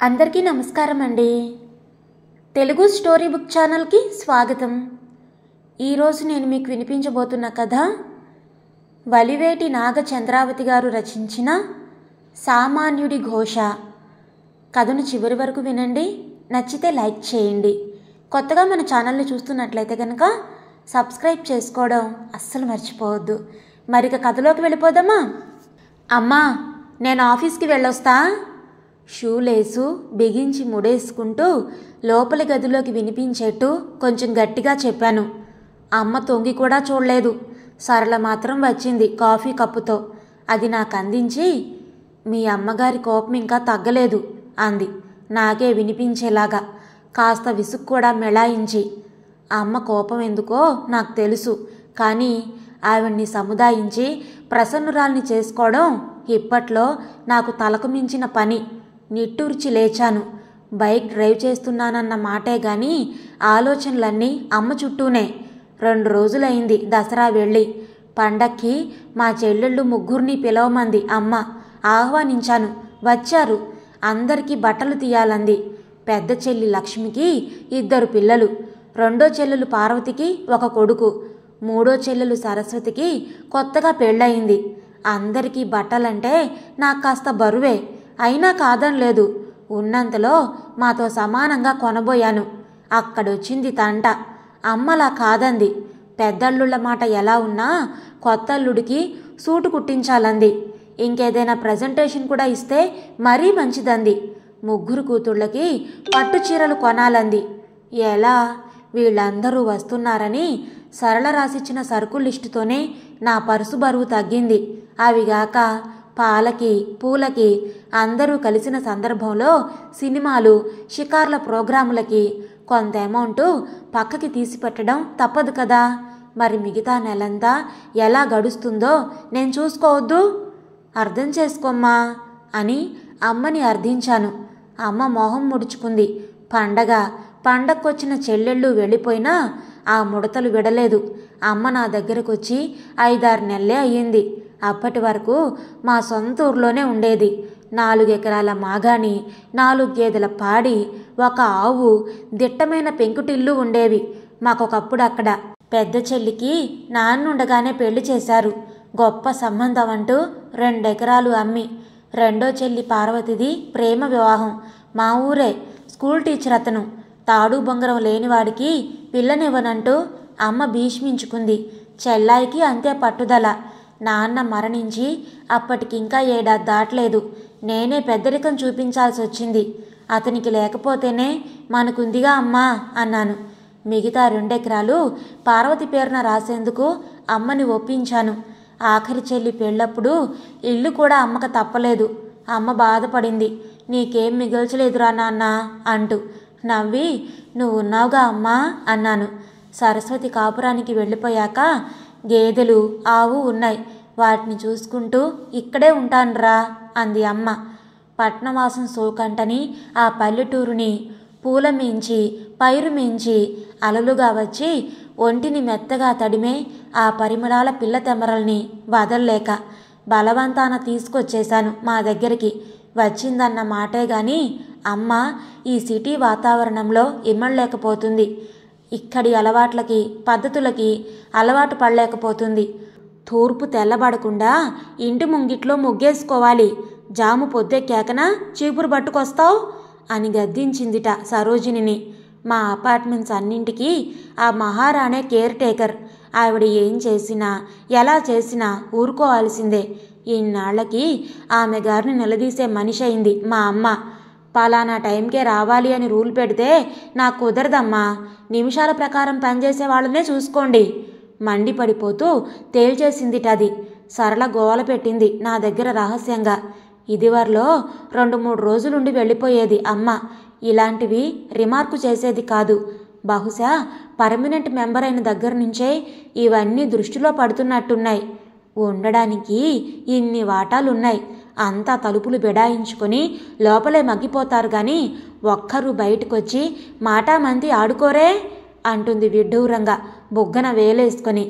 అందరికీ నమస్కారం అండి. తెలుగు స్టోరీ బుక్ ఛానల్కి స్వాగతం. ఈరోజు నేను మీకు వినిపించబోతున్న కథ వలివేటి నాగచంద్రావతి గారు రచించిన సామాన్యుడి ఘోష. కథను చివరి వరకు వినండి. నచ్చితే లైక్ చేయండి. కొత్తగా మన ఛానల్ని చూస్తున్నట్లయితే కనుక సబ్స్క్రైబ్ చేసుకోవడం అస్సలు మర్చిపోవద్దు. మరిక కథలోకి వెళ్ళిపోదామా? అమ్మా, నేను ఆఫీస్కి వెళ్ళొస్తా. షూలేసు బిగించి ముడేసుకుంటూ లోపలి గదిలోకి వినిపించేట్టు కొంచెం గట్టిగా చెప్పాను. అమ్మ తొంగి కూడా చూడలేదు. సరళ మాత్రం వచ్చింది కాఫీ కప్పుతో. అది నాకు అందించి, మీ అమ్మగారి కోపం ఇంకా తగ్గలేదు అంది నాకే వినిపించేలాగా, కాస్త విసుగు కూడా మెళాయించి. అమ్మ కోపం ఎందుకో నాకు తెలుసు, కానీ ఆవిడ్ని సముదాయించి ప్రసన్నురాల్ని చేసుకోవడం ఇప్పట్లో నాకు తలకు మించిన పని. నిట్టూర్చి లేచాను. బైక్ డ్రైవ్ చేస్తున్నానన్న మాటే గాని ఆలోచనలన్నీ అమ్మ చుట్టూనే. 2 రోజులైంది దసరా వెళ్ళి. పండక్కి మా చెల్లెళ్ళు ముగ్గురిని పిలవమంది అమ్మ. ఆహ్వానించాను, వచ్చారు. అందరికీ బట్టలు తీయాలంది. పెద్ద చెల్లి లక్ష్మికి 2 పిల్లలు. రెండో చెల్లెలు పార్వతికి 1 కొడుకు. మూడో చెల్లెలు సరస్వతికి కొత్తగా పెళ్ళయింది. అందరికీ బట్టలంటే నాకు కాస్త బరువే, అయినా కాదనలేదు. ఉన్నంతలో మాతో సమానంగా కొనబోయాను. అక్కడొచ్చింది తంట. అమ్మలా కాదంది. పెద్దల్లుళ్ళ మాట ఎలా ఉన్నా కొత్తల్లుడికి సూటు కుట్టించాలంది. ఇంకేదైనా ప్రజెంటేషన్ కూడా ఇస్తే మరీ మంచిదంది. ముగ్గురు కూతుళ్ళకి పట్టు చీరలు కొనాలంది. ఎలా? వీళ్ళందరూ వస్తున్నారని సరళ రాసిచ్చిన సరుకుల లిస్టుతోనే నా పరుసు బరువు తగ్గింది. అవిగాక పాలకి పూలకి అందరూ కలిసిన సందర్భంలో సినిమాలు షికార్ల ప్రోగ్రాములకి కొంత అమౌంట్ పక్కకి తీసి పెట్టడం తప్పదు కదా. మరి మిగతా నెలంతా ఎలా గడుస్తుందో నేను చూసుకోవద్దు? అర్థం చేసుకోమ్మా అని అమ్మని అర్థించాను. అమ్మ మొహం ముడుచుకుంది. పండక్కొచ్చిన చెల్లెళ్ళు వెళ్ళిపోయినా ఆ ముడతలు విడలేదు. అమ్మ నా దగ్గరకొచ్చి 5-6 నెలలే అయ్యింది. అప్పటి వరకు మా సొంత ఊర్లోనే ఉండేది. 4 ఎకరాల మాగాణి, 4 గేదెల పాడి, 1 ఆవు, దిట్టమైన పెంకుటిల్లు ఉండేవి మాకొకప్పుడు అక్కడ. పెద్ద చెల్లికి నాన్నుండగానే పెళ్లి చేశారు. గొప్ప సంబంధం అంటూ 2 ఎకరాలు అమ్మి. రెండో చెల్లి పార్వతిది ప్రేమ వివాహం. మా ఊరే, స్కూల్ టీచర్ అతను. తాడు బొంగరం లేనివాడికి పిల్లనివ్వనంటూ అమ్మ భీష్మించుకుంది. చెల్లాయికి అంతే పట్టుదల. నాన్న మరణించి అప్పటికింకా 7 ఏడాది దాటలేదు. నేనే పెద్దరికం చూపించాల్సి వచ్చింది. అతనికి లేకపోతేనే మనకుందిగా అమ్మా అన్నాను. మిగతా 2 ఎకరాలు పార్వతి పేరున రాసేందుకు అమ్మని ఒప్పించాను. ఆఖరి చెల్లి పెళ్ళప్పుడు ఇల్లు కూడా అమ్మక తప్పలేదు. అమ్మ బాధపడింది. నీకేం మిగల్చలేదురా నాన్న అంటూ. నవ్వి, నువ్వు ఉన్నావుగా అమ్మా అన్నాను. సరస్వతి కాపురానికి వెళ్ళిపోయాక గేదెలు, ఆవు ఉన్నాయి. వాటిని చూసుకుంటూ ఇక్కడే ఉంటానురా అంది అమ్మ. పట్నవాసం సోకంటని ఆ పల్లెటూరుని పూల మించి పైరు మించి అలలుగా వచ్చి ఒంటిని మెత్తగా తడిమే ఆ పరిమళాల పిల్ల తెమరల్ని వదల్లేక బలవంతాన తీసుకొచ్చేశాను మా దగ్గరికి. వచ్చిందన్న మాటే గాని అమ్మ ఈ సిటీ వాతావరణంలో ఇమ్మడలేకపోతుంది. ఇక్కడి అలవాట్లకి పద్ధతులకి అలవాటు పడలేకపోతుంది. తూర్పు తెల్లబడకుండా ఇంటి ముంగిట్లో ముగ్గేసుకోవాలి. జాము పొద్దెక్కాకనా చీపురు పట్టుకొస్తావు అని గద్దించిందిట సరోజినిని. మా అపార్ట్మెంట్స్ అన్నింటికీ ఆ మహారాణే కేర్ టేకర్. ఆవిడ ఏం చేసినా ఎలా చేసినా ఊరుకోవాల్సిందే. ఇన్నాళ్లకి ఆమె గారిని నిలదీసే మనిషి అయింది మా అమ్మ. పలానా టైంకే రావాలి అని రూల్ పెడితే నాకు కుదరదమ్మా. నిమిషాల ప్రకారం పనిచేసే వాళ్ళనే చూసుకోండి మండిపడిపోతూ తేల్చేసిందిటది. సరళ గోల పెట్టింది నా దగ్గర రహస్యంగా. ఇదివరలో 2-3 రోజులుండి వెళ్ళిపోయేది అమ్మ. ఇలాంటివి రిమార్కు చేసేది కాదు. బహుశా పర్మనెంట్ మెంబర్ అయిన దగ్గర నుంచే ఇవన్నీ దృష్టిలో పడుతున్నట్టున్నాయి. ఉండడానికి ఇన్ని వాటాలున్నాయి. అంతా తలుపులు బెడాయించుకొని లోపలే మగ్గిపోతారు గాని ఒక్కరు బయటకొచ్చి మాటామంతి ఆడుకోరే అంటుంది విడ్డూరంగా బుగ్గన వేలేసుకొని.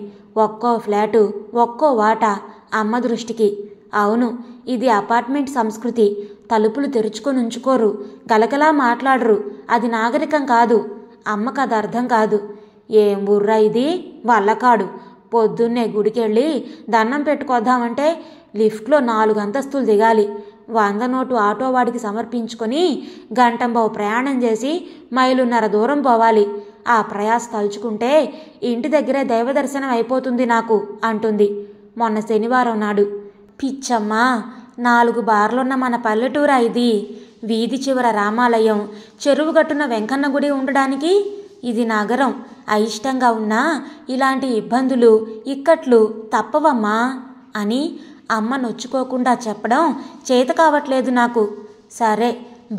ఒక్కో ఫ్లాటు, ఒక్కో వాటా అమ్మ దృష్టికి. అవును, ఇది అపార్ట్మెంట్ సంస్కృతి. తలుపులు తెరుచుకొని ఉంచుకోరు, గలగలా మాట్లాడరు. అది నాగరికం కాదు. అమ్మకు అది అర్థం కాదు. ఏం బుర్రా ఇది, వల్లకాడు. పొద్దున్నే గుడికెళ్ళి దండం పెట్టుకొద్దామంటే లిఫ్ట్లో 4 అంతస్తులు దిగాలి. 100 నోటు ఆటో వాడికి సమర్పించుకొని గంటంబావు ప్రయాణం చేసి మైలున్నర దూరం పోవాలి. ఆ ప్రయాస తలుచుకుంటే ఇంటి దగ్గరే దైవ దర్శనం అయిపోతుంది నాకు అంటుంది మొన్న శనివారం నాడు. పిచ్చమ్మా, 4 బార్లున్న మన పల్లెటూరా ఇది? వీధి చివర రామాలయం, చెరువు గట్టున వెంకన్న గుడి ఉండడానికి ఇది నగరం. అయిష్టంగా ఉన్నా ఇలాంటి ఇబ్బందులు, ఇక్కట్లు తప్పవమ్మా అని అమ్మ నొచ్చుకోకుండా చెప్పడం చేత కావట్లేదు నాకు. సరే,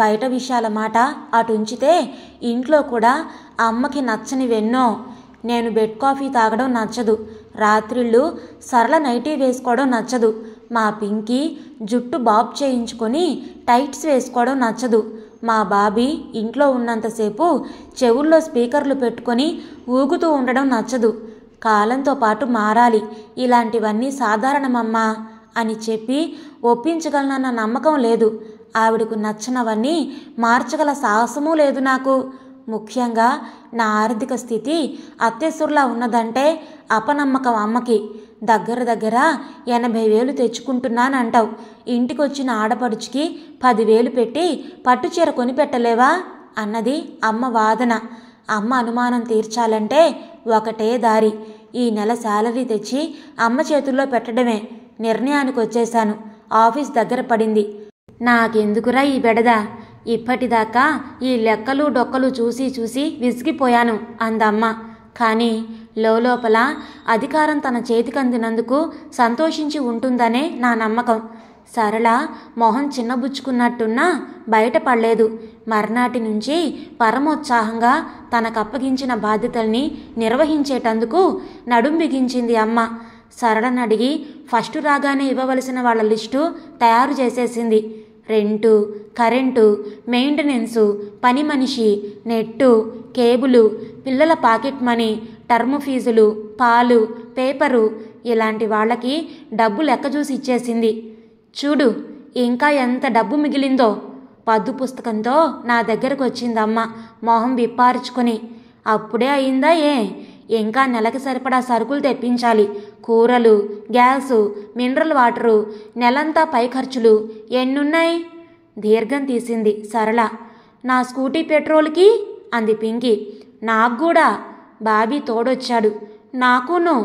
బయట విషయాల మాట అటుంచితే ఇంట్లో కూడా అమ్మకి నచ్చనివెన్నో. నేను బెడ్ కాఫీ తాగడం నచ్చదు. రాత్రిళ్ళు సరళ నైటీ వేసుకోవడం నచ్చదు. మా పింకీ జుట్టు బాబ్ చేయించుకొని టైట్స్ వేసుకోవడం నచ్చదు. మా బాబీ ఇంట్లో ఉన్నంతసేపు చెవుల్లో స్పీకర్లు పెట్టుకొని ఊగుతూ ఉండడం నచ్చదు. కాలంతో పాటు మారాలి, ఇలాంటివన్నీ సాధారణమమ్మా అని చెప్పి ఒప్పించగలనన్న నమ్మకం లేదు. ఆవిడకు నచ్చనవన్నీ మార్చగల సాహసమూ లేదు నాకు. ముఖ్యంగా నా ఆర్థిక స్థితి అత్యసుర్లా ఉన్నదంటే అపనమ్మకం అమ్మకి. దగ్గర 80,000 తెచ్చుకుంటున్నానంటావు. ఇంటికొచ్చిన ఆడపడుచుకి 10,000 పెట్టి పట్టుచీర కొనిపెట్టలేవా అన్నది అమ్మ వాదన. అమ్మ అనుమానం తీర్చాలంటే ఒకటే దారి, ఈ నెల శాలరీ తెచ్చి అమ్మ చేతుల్లో పెట్టడమే. నిర్ణయానికి వచ్చేశాను. ఆఫీస్ దగ్గర పడింది. నాకెందుకురా ఈ బెడద? ఇప్పటిదాకా ఈ లెక్కలు డొక్కలు చూసి విసిగిపోయాను అందమ్మ. కానీ లోపల అధికారం తన చేతికందినందుకు సంతోషించి ఉంటుందనే నా నమ్మకం. సరళ మొహం చిన్నబుచ్చుకున్నట్టున్నా బయటపడలేదు. మర్నాటి నుంచి పరమోత్సాహంగా తనకప్పగించిన బాధ్యతల్ని నిర్వహించేటందుకు నడుం బిగించింది అమ్మ. సరళనడిగి ఫస్టు రాగానే ఇవ్వవలసిన వాళ్ళ లిస్టు తయారు చేసేసింది. రెంటు, కరెంటు, మెయింటెనెన్సు, పని మనిషి, నెట్టు, కేబులు, పిల్లల పాకెట్ మనీ, టర్ము ఫీజులు, పాలు, పేపరు, ఇలాంటి వాళ్ళకి డబ్బు లెక్క చూసి ఇచ్చేసింది. చూడు ఇంకా ఎంత డబ్బు మిగిలిందో. పద్దు పుస్తకంతో నా దగ్గరకు వచ్చిందమ్మ మొహం విప్పార్చుకొని. అప్పుడే అయిందా ఇంకా నెలకి సరిపడా సరుకులు తెప్పించాలి. కూరలు, గ్యాసు, మినరల్ వాటరు, నెలంతా పై ఖర్చులు ఎన్నున్నాయి? దీర్ఘం తీసింది సరళ. నా స్కూటీ పెట్రోల్కి అంది పింకీ. నాకు కూడా. బాబీ తోడొచ్చాడు. నాకును.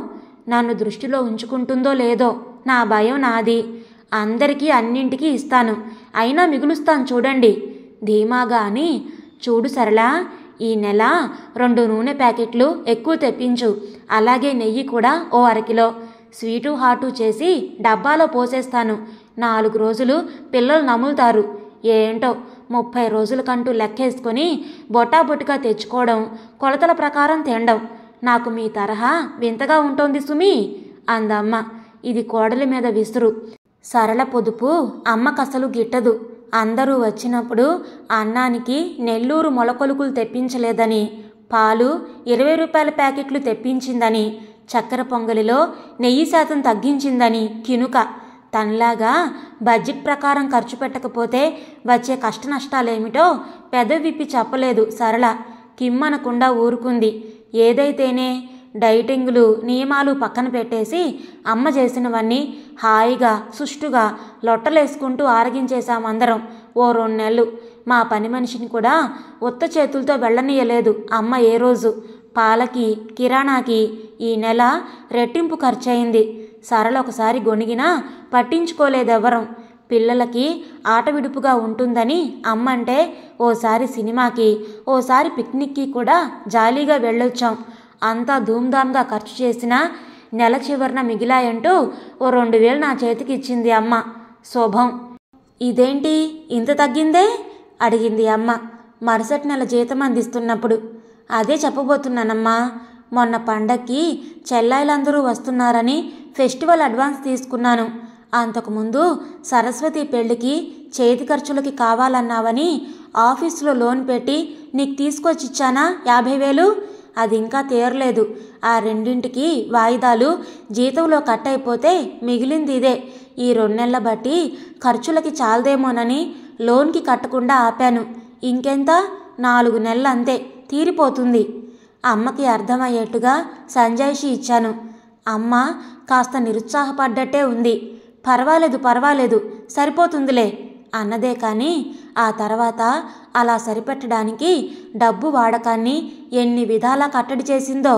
నన్ను దృష్టిలో ఉంచుకుంటుందో లేదో నా భయం నాది. అందరికీ అన్నింటికీ ఇస్తాను, అయినా మిగులుస్తాను చూడండి ధీమాగా అని. చూడు సరళ, ఈ నెల 2 నూనె ప్యాకెట్లు ఎక్కువ తెప్పించు. అలాగే నెయ్యి కూడా ఓ 1/2 కిలో. స్వీటు హాటు చేసి డబ్బాలో పోసేస్తాను. 4 రోజులు పిల్లలు నములుతారు. ఏంటో 30 రోజులకంటూ లెక్కేసుకొని బొటాబొటిగా తెచ్చుకోవడం, కొలతల ప్రకారం తినడం నాకు మీ తరహా వింతగా ఉంటోంది సుమి అందమ్మ. ఇది కోడలి మీద విసురు. సరళ పొదుపు అమ్మకసలు గిట్టదు. అందరూ వచ్చినప్పుడు అన్నానికి నెల్లూరు మొలకొలుకులు తెప్పించలేదని, పాలు 20 రూపాయల ప్యాకెట్లు తెప్పించిందని, చక్కెర పొంగలిలో నెయ్యి శాతం తగ్గించిందని కినుక. తనలాగా బడ్జెట్ ప్రకారం ఖర్చు పెట్టకపోతే వచ్చే కష్ట నష్టాలేమిటో పెదవి విప్పి చెప్పలేదు సరళ. కిమ్మనకుండా ఊరుకుంది. ఏదైతేనే డైటింగులు, నియమాలు పక్కన పెట్టేసి అమ్మ చేసినవన్నీ హాయిగా సుష్టుగా లొట్టలేసుకుంటూ ఆరగించేశామందరం ఓ 2 నెలలు. మా పని మనిషిని కూడా ఉత్త చేతులతో వెళ్ళనీయలేదు అమ్మ ఏ రోజు. పాలకి, కిరాణాకి ఈ నెల రెట్టింపు ఖర్చయింది. సరళ ఒకసారి గొణిగినా పట్టించుకోలేదెవ్వరం. పిల్లలకి ఆట విడుపుగా ఉంటుందని అమ్మంటే ఓసారి సినిమాకి, ఓసారి పిక్నిక్కి కూడా జాలీగా వెళ్ళొచ్చాం. అంతా ధూమ్ధామ్గా ఖర్చు చేసినా నెల చివరన మిగిలాయంటూ ఓ 2,000 నా చేతికి ఇచ్చింది అమ్మ. శుభం. ఇదేంటి ఇంత తగ్గిందే అడిగింది అమ్మ మరుసటి నెల జీతం అందిస్తున్నప్పుడు. అదే చెప్పబోతున్నానమ్మా. మొన్న పండక్కి చెల్లాయిలందరూ వస్తున్నారని ఫెస్టివల్ అడ్వాన్స్ తీసుకున్నాను. అంతకుముందు సరస్వతి పెళ్లికి చేతి ఖర్చులకి కావాలన్నావని ఆఫీసులో లోన్ పెట్టి నీకు తీసుకొచ్చిచ్చానా 50,000. అది ఇంకా తీరలేదు. ఆ 2ంటికి వాయిదాలు జీతంలో కట్ అయిపోతే మిగిలింది ఇదే. ఈ 2 నెలల బట్టి ఖర్చులకి చాలదేమోనని లోన్కి కట్టకుండా ఆపాను. ఇంకెంత? 4 నెలలు అంతే, తీరిపోతుంది. అమ్మకి అర్థమయ్యేట్టుగా సంజాయిషి ఇచ్చాను. అమ్మ కాస్త నిరుత్సాహపడ్డట్టే ఉంది. పర్వాలేదు, సరిపోతుందిలే అన్నదే కానీ ఆ తర్వాత అలా సరిపెట్టడానికి డబ్బు వాడకాన్ని ఎన్ని విధాలా కట్టడి చేసిందో.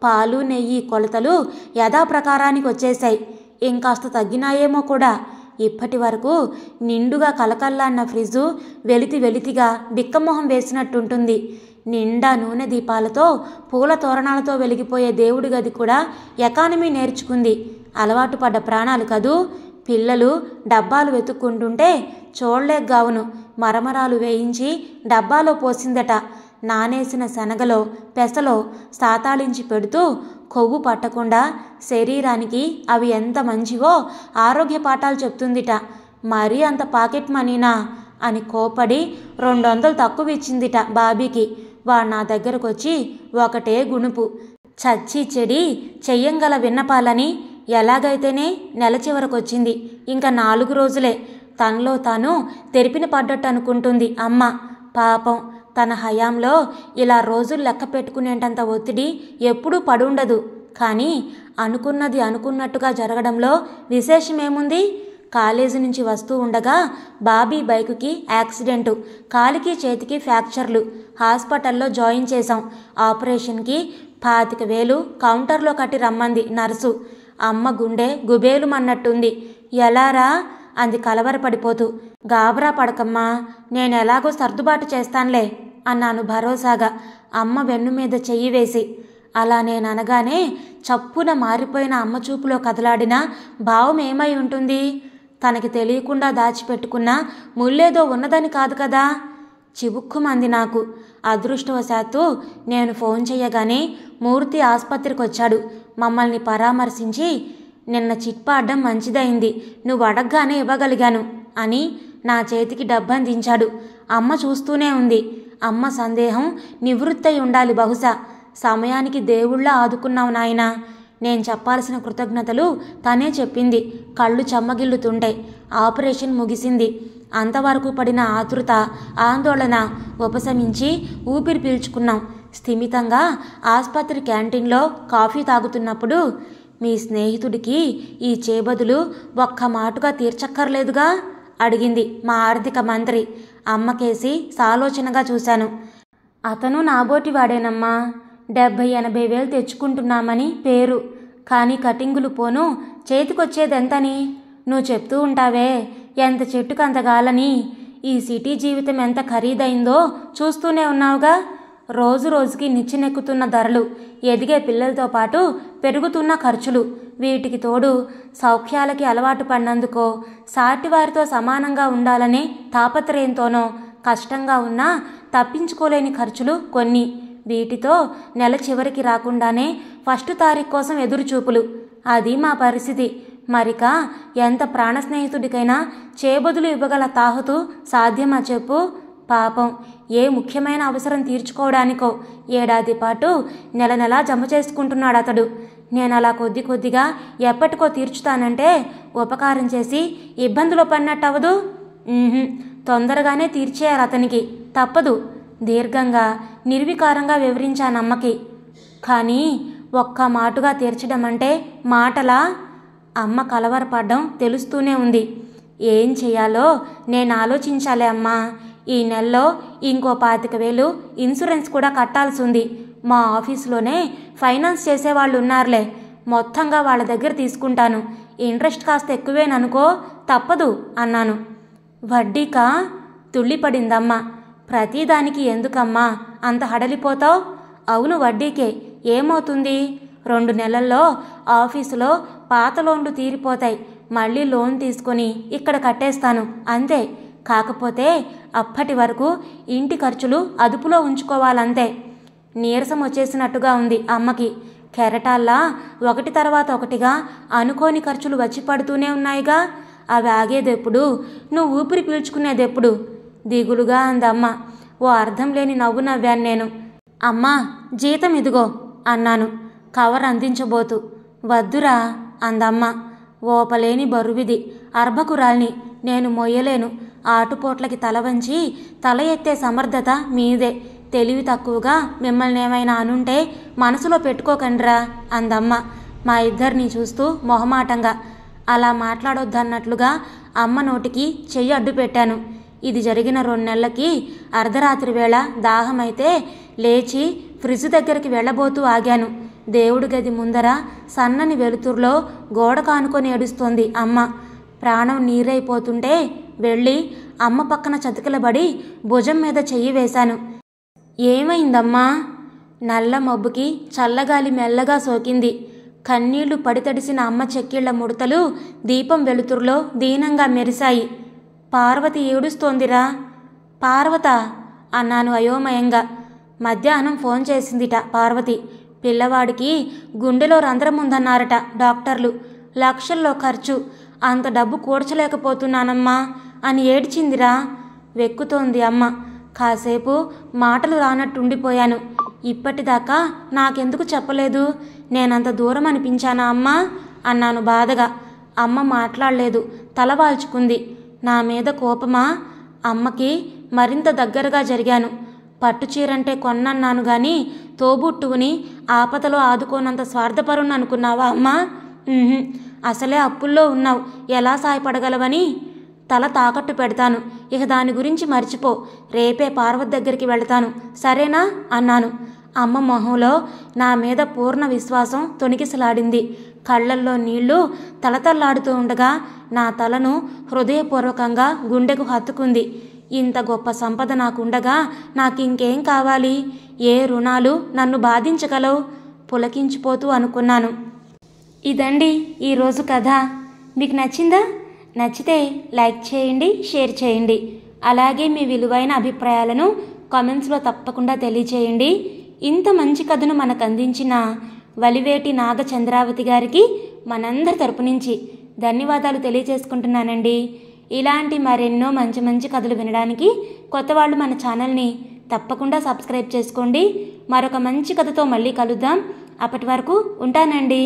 పాలు నెయ్యి కొలతలు యథాప్రకారానికి వచ్చేశాయి. ఇంకాస్త తగ్గినాయేమో కూడా. ఇప్పటి వరకు నిండుగా కలకల్లాన్న ఫ్రిడ్జు వెలితిగా బిక్కమొహం వేసినట్టుంటుంది. నిండా నూనె దీపాలతో పూల తోరణాలతో వెలిగిపోయే దేవుడి గది కూడా ఎకానమీ నేర్చుకుంది. అలవాటు పడ్డ ప్రాణాలు కదూ. పిల్లలు డబ్బాలు వెతుక్కుంటుంటే చూడలేగ్గావును మరమరాలు వేయించి డబ్బాలో పోసిందట. నానేసిన శనగలో పెసలో సాతాళించి పెడుతూ కొవ్వు పట్టకుండా శరీరానికి అవి ఎంత మంచివో ఆరోగ్య పాఠాలు చెప్తుందిట. మరీ అంత పాకెట్ మనీనా అని కోపడి 200 తక్కువ ఇచ్చిందిట బాబీకి. వాడు నా దగ్గరకు వచ్చి ఒకటే గుణుపు. చచ్చి చెడి చెయ్యంగల విన్నపాలని. ఎలాగైతేనే నెల చివరకొచ్చింది. ఇంకా 4 రోజులే. తనలో తాను తెరిపిన పడ్డట్టు అనుకుంటుంది అమ్మ. పాపం తన హయాంలో ఇలా రోజులు లెక్క పెట్టుకునేంతంత ఒత్తిడి ఎప్పుడూ పడుండదు. కానీ అనుకున్నది అనుకున్నట్టుగా జరగడంలో విశేషమేముంది? కాలేజీ నుంచి వస్తూ ఉండగా బాబీ బైకుకి యాక్సిడెంటు. కాలికి చేతికి ఫ్రాక్చర్లు. హాస్పిటల్లో జాయిన్ చేశాం. ఆపరేషన్కి 25,000 కౌంటర్లో కట్టి రమ్మంది నర్సు. అమ్మ గుండె గుబేలుమన్నట్టుంది. ఎలారా అంది కలవరపడిపోతూ. గాబరా పడకమ్మా, నేనెలాగో సర్దుబాటు చేస్తాన్లే అన్నాను భరోసాగా అమ్మ వెన్ను మీద చెయ్యి వేసి. అలా నేననగానే చప్పున మారిపోయిన అమ్మ చూపులో కదలాడిన భావం ఏమై ఉంటుంది? తనకి తెలియకుండా దాచిపెట్టుకున్న ముల్లేదో ఉన్నదని కాదు కదా. చివుక్కుమంది నాకు. అదృష్టవశాత్తు నేను ఫోన్ చెయ్యగానే మూర్తి ఆసుపత్రికి వచ్చాడు. మమ్మల్ని పరామర్శించి నిన్న చిట్పాడ్డం మంచిదైంది, నువ్వు అడగ్గానే ఇవ్వగలిగాను అని నా చేతికి డబ్బందించాడు. అమ్మ చూస్తూనే ఉంది. అమ్మ సందేహం నివృత్తై ఉండాలి బహుశా. సమయానికి దేవుళ్ళ ఆదుకున్నావు నాయనా. నేను చెప్పాల్సిన కృతజ్ఞతలు తనే చెప్పింది. కళ్ళు చెమ్మగిల్లుతుండే. ఆపరేషన్ ముగిసింది. అంతవరకు పడిన ఆతృత ఆందోళన ఉపశమించి ఊపిరి పీల్చుకున్నాం. స్థిమితంగా ఆసుపత్రి క్యాంటీన్లో కాఫీ తాగుతున్నప్పుడు మీ స్నేహితుడికి ఈ చేబదులు ఒక్క మాటుగా తీర్చక్కర్లేదుగా అడిగింది మా ఆర్థిక మంత్రి. అమ్మకేసి సాలోచనగా చూశాను. అతను నాబోటి వాడేనమ్మా. 70-80 వేలు తెచ్చుకుంటున్నామని పేరు. కానీ కటింగులు పోను చేతికొచ్చేదెంతని? నువ్వు చెప్తూ ఉంటావే ఎంత చెట్టుకంతగాలని. ఈ సిటీ జీవితం ఎంత ఖరీదైందో చూస్తూనే ఉన్నావుగా. రోజు రోజుకి నిచ్చినెక్కుతున్న ధరలు, ఎదిగే పిల్లలతో పాటు పెరుగుతున్న ఖర్చులు, వీటికి తోడు సౌఖ్యాలకి అలవాటు పడినందుకో సాటివారితో సమానంగా ఉండాలనే తాపత్రయంతోనో కష్టంగా ఉన్నా తప్పించుకోలేని ఖర్చులు కొన్ని. వీటితో నెల చివరికి రాకుండానే 1 తారీఖు కోసం ఎదురుచూపులు. అది మా పరిస్థితి. మరిక ఎంత ప్రాణ స్నేహితుడికైనా చేబదులు ఇవ్వగల తాహతు సాధ్యమా చెప్పు? పాపం ఏ ముఖ్యమైన అవసరం తీర్చుకోవడానికో ఏడాది పాటు నెల జమ చేసుకుంటున్నాడు అతడు. నేను అలా కొద్దిగా ఎప్పటికో తీర్చుతానంటే ఉపకారం చేసి ఇబ్బందులు పడినట్టవదు. తొందరగానే తీర్చేయాలి అతనికి, తప్పదు. దీర్ఘంగా నిర్వికారంగా వివరించానమ్మకి. కానీ ఒక్క మాటుగా తీర్చడం అంటే మాటలా? అమ్మ కలవరపడ్డం తెలుస్తూనే ఉంది. ఏం చెయ్యాలో నేను ఆలోచించాలే అమ్మా. ఈ నెలలో ఇంకో 25,000 ఇన్సూరెన్స్ కూడా కట్టాల్సి ఉంది. మా ఆఫీసులోనే ఫైనాన్స్ చేసేవాళ్ళు ఉన్నారులే. మొత్తంగా వాళ్ళ దగ్గర తీసుకుంటాను. ఇంట్రెస్ట్ కాస్త ఎక్కువేననుకో, తప్పదు అన్నాను. వడ్డీకా? తుళ్ళిపడిందమ్మ. ప్రతిదానికి ఎందుకమ్మా అంత హడలిపోతావు? అవును, వడ్డీకే. ఏమవుతుంది? 2 నెలల్లో ఆఫీసులో పాత లోన్లు తీరిపోతాయి. మళ్ళీ లోన్ తీసుకొని ఇక్కడ కట్టేస్తాను అంతే. కాకపోతే అప్పటి వరకు ఇంటి ఖర్చులు అదుపులో ఉంచుకోవాలంతే. నీరసం వచ్చేసినట్టుగా ఉంది అమ్మకి. కెరటాల్లా ఒకటి తర్వాత ఒకటిగా అనుకోని ఖర్చులు వచ్చి పడుతూనే ఉన్నాయిగా. అవి ఆగేదెప్పుడు? నువ్వు ఊపిరి పీల్చుకునేదెప్పుడు? దిగులుగా అందమ్మ. ఓ అర్థం లేని నవ్వు నవ్వాను నేను. అమ్మా, జీతం ఇదిగో అన్నాను కవర్ అందించబోతూ. వద్దురా అందమ్మ. ఓపలేని బరువిది. అర్భకురాల్ని, నేను మొయ్యలేను. ఆటుపోట్లకి తల వంచి తల ఎత్తే సమర్థత మీదే. తెలివి తక్కువగా మిమ్మల్ని ఏమైనా అనుంటే మనసులో పెట్టుకోకండ్రా అందమ్మ మా ఇద్దరిని చూస్తూ మొహమాటంగా. అలా మాట్లాడొద్దన్నట్లుగా అమ్మ నోటికి చెయ్యి అడ్డు పెట్టాను. ఇది జరిగిన 2 నెలలకి అర్ధరాత్రి వేళ దాహమైతే లేచి ఫ్రిడ్జ్ దగ్గరికి వెళ్ళబోతూ ఆగాను. దేవుడి గది ముందర సన్నని వెలుతురులో గోడ కానుకొని ఏడుస్తోంది అమ్మ. ప్రాణం నీరైపోతుంటే వెళ్ళి అమ్మ పక్కన చతికిలబడి భుజం మీద చెయ్యి వేశాను. ఏమైందమ్మా? నల్ల మబ్బుకి చల్లగాలి మెల్లగా సోకింది. కన్నీళ్లు పడితడిసిన అమ్మ చెక్కిళ్ల ముడతలు దీపం వెలుతురులో దీనంగా మెరిశాయి. పార్వతి ఏడుస్తోందిరా. పార్వత అన్నాను అయోమయంగా. మధ్యాహ్నం ఫోన్ చేసిందిట పార్వతి. పిల్లవాడికి గుండెలో రంధ్రం ఉందన్నారట డాక్టర్లు. లక్షల్లో ఖర్చు. అంత డబ్బు కూర్చలేకపోతున్నానమ్మా అని ఏడ్చిందిరా. వెక్కుతోంది అమ్మ. కాసేపు మాటలు రానట్టుండిపోయాను. ఇప్పటిదాకా నాకెందుకు చెప్పలేదు? నేనంత దూరం అనిపించానా అమ్మా అన్నాను బాధగా. అమ్మ మాట్లాడలేదు, తల వాల్చుకుంది. నా మీద కోపమా? అమ్మకి మరింత దగ్గరగా జరిగాను. పట్టుచీరంటే కొన్నన్నాను గాని తోబుట్టువుని ఆపదలో ఆదుకోనంత స్వార్థపరుణ్ణి అనుకున్నావా అమ్మా? అసలే అప్పుల్లో ఉన్నావు, ఎలా సాయపడగలవని? తల తాకట్టు పెడతాను, ఇక దాని గురించి మర్చిపో. రేపే పార్వతి దగ్గరికి వెళతాను, సరేనా అన్నాను. అమ్మ మొహంలో నా మీద పూర్ణ విశ్వాసం తొణికిసలాడింది. కళ్ళల్లో నీళ్లు తలతల్లాడుతూ ఉండగా నా తలను హృదయపూర్వకంగా గుండెకు హత్తుకుంది. ఇంత గొప్ప సంపద నాకుండగా నాకింకేం కావాలి? ఏ రుణాలు నన్ను బాధించగలవు? పులకించిపోతూ అనుకున్నాను. ఇదండి ఈరోజు కథ. మీకు నచ్చిందా? నచ్చితే లైక్ చేయండి, షేర్ చేయండి. అలాగే మీ విలువైన అభిప్రాయాలను కామెంట్స్లో తప్పకుండా తెలియచేయండి. ఇంత మంచి కథను మనకు అందించిన వలివేటి నాగచంద్రావతి గారికి మనందరి తరపు నుంచి ధన్యవాదాలు తెలియజేసుకుంటున్నానండి. ఇలాంటి మరెన్నో మంచి మంచి కథలు వినడానికి కొత్త వాళ్ళు మన ఛానల్ని తప్పకుండా సబ్స్క్రైబ్ చేసుకోండి. మరొక మంచి కథతో మళ్ళీ కలుద్దాం. అప్పటి వరకు ఉంటానండి.